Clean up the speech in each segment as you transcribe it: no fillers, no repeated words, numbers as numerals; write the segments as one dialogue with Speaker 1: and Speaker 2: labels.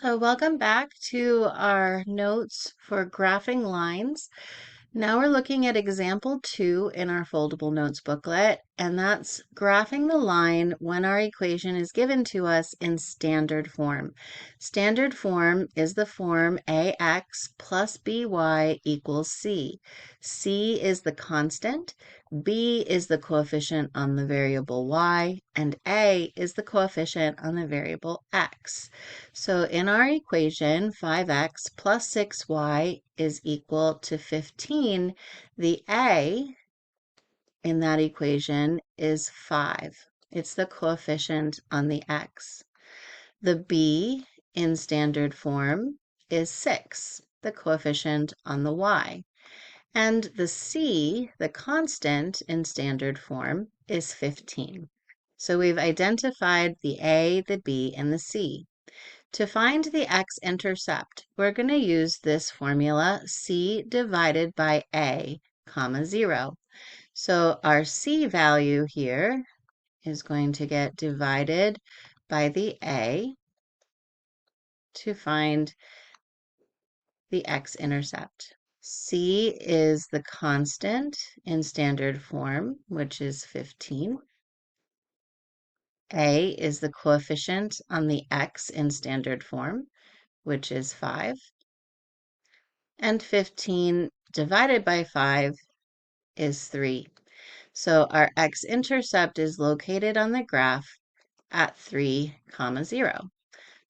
Speaker 1: So welcome back to our notes for graphing lines. Now we're looking at example 2 in our foldable notes booklet, and that's graphing the line when our equation is given to us in standard form. Standard form is the form ax plus by equals c. C is the constant, b is the coefficient on the variable y, and a is the coefficient on the variable x. So in our equation, 5x plus 6y is equal to 15. The a in that equation is 5. It's the coefficient on the x. The b in standard form is 6, the coefficient on the y. And the c, the constant in standard form, is 15. So we've identified the a, the b, and the c. To find the x-intercept, we're going to use this formula, c divided by a, comma 0. So our c value here is going to get divided by the a to find the x-intercept. C is the constant in standard form, which is 15. A is the coefficient on the x in standard form, which is 5. And 15 divided by 5 is 3. So our x-intercept is located on the graph at 3, 0.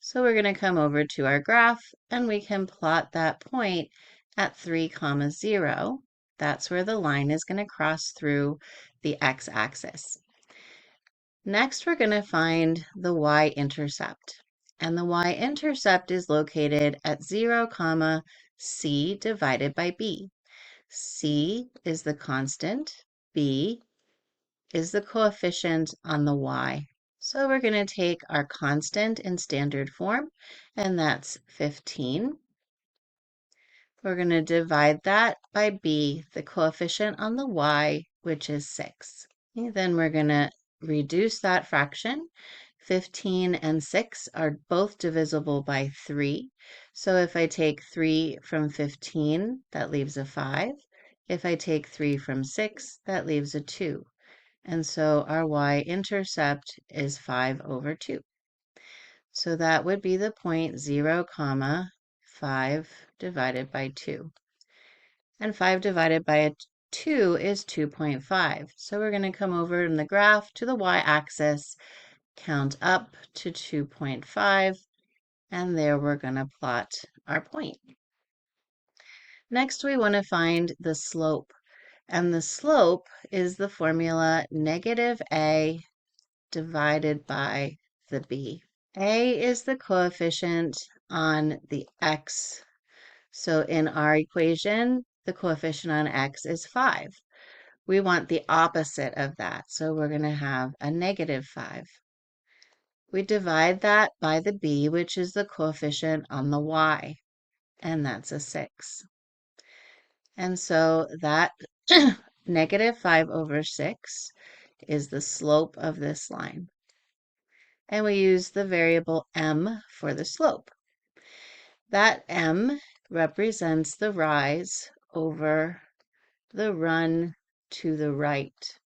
Speaker 1: So we're going to come over to our graph and we can plot that point at 3, 0. That's where the line is going to cross through the x-axis. Next, we're going to find the y-intercept. And the y-intercept is located at 0, c divided by b. C is the constant, b is the coefficient on the y. So we're going to take our constant in standard form, and that's 15. We're going to divide that by b, the coefficient on the y, which is 6. Okay, then we're going to reduce that fraction. 15 and 6 are both divisible by 3. So if I take 3 from 15, that leaves a 5. If I take 3 from 6, that leaves a 2. And so our y-intercept is 5 over 2. So that would be the point 0, 5 divided by 2. And 5 divided by 2 is 2.5. So we're going to come over in the graph to the y-axis, count up to 2.5, and there we're going to plot our point. Next, we want to find the slope. And the slope is the formula negative a divided by the b. A is the coefficient on the x. So in our equation, the coefficient on x is 5. We want the opposite of that, so we're going to have a negative 5. We divide that by the b, which is the coefficient on the y, and that's a 6. And so that negative 5 over 6 is the slope of this line. And we use the variable m for the slope. That m represents the rise over the run to the right.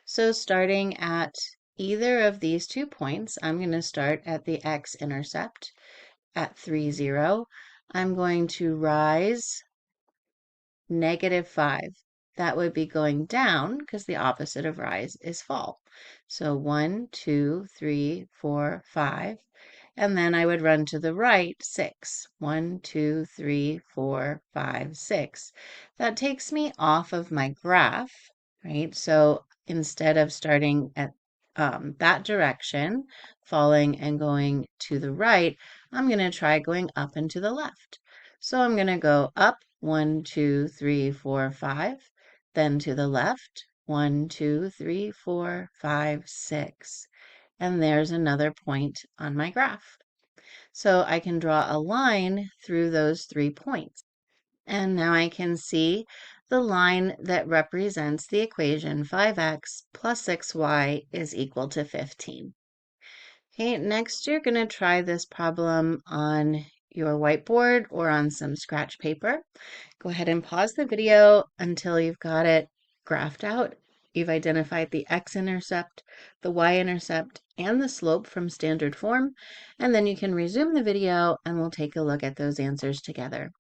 Speaker 1: So starting at either of these 2 points, I'm going to start at the x-intercept at 3, 0. I'm going to rise negative 5. That would be going down because the opposite of rise is fall. So 1, 2, 3, 4, 5. And then I would run to the right 6. 1, 2, 3, 4, 5, 6. That takes me off of my graph, right? So instead of starting at that direction, falling and going to the right, I'm going to try going up and to the left. So I'm going to go up 1, 2, 3, 4, 5, then to the left 1, 2, 3, 4, 5, 6. And there's another point on my graph. So I can draw a line through those 3 points. And now I can see the line that represents the equation 5x plus 6y is equal to 15. Okay, next you're going to try this problem on your whiteboard or on some scratch paper. Go ahead and pause the video until you've got it graphed out. You've identified the x-intercept, the y-intercept, and the slope from standard form, and then you can resume the video and we'll take a look at those answers together.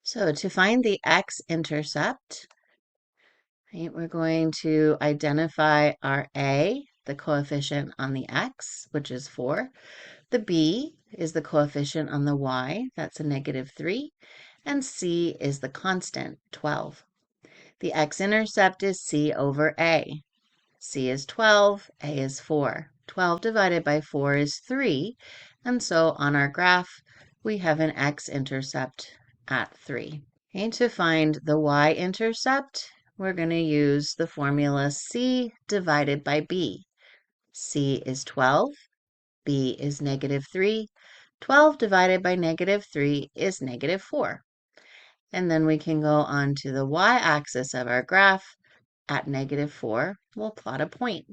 Speaker 1: So to find the x-intercept, right, we're going to identify our a, the coefficient on the x, which is 4. The b is the coefficient on the y, that's a -3. And c is the constant, 12. The x-intercept is c over a. C is 12, a is 4. 12 divided by 4 is 3, and so on our graph, we have an x-intercept at 3. Okay, to find the y-intercept, we're going to use the formula c divided by b. C is 12, b is -3. 12 divided by -3 is -4. And then we can go on to the y-axis of our graph. At -4, we'll plot a point.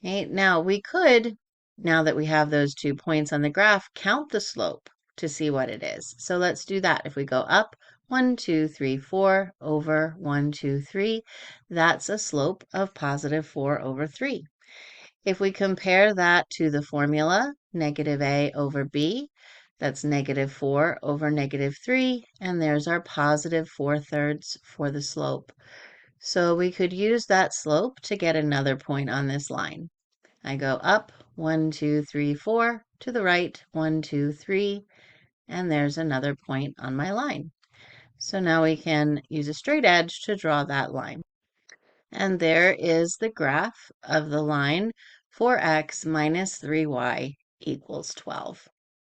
Speaker 1: Okay, now we could, now that we have those 2 points on the graph, count the slope to see what it is. So let's do that. If we go up 1, 2, 3, 4 over 1, 2, 3, that's a slope of +4 over 3. If we compare that to the formula, -a over b, that's -4 over -3, and there's our +4/3 for the slope. So we could use that slope to get another point on this line. I go up 1, 2, 3, 4, to the right 1, 2, 3, and there's another point on my line. So now we can use a straight edge to draw that line. And there is the graph of the line 4x minus 3y equals 12.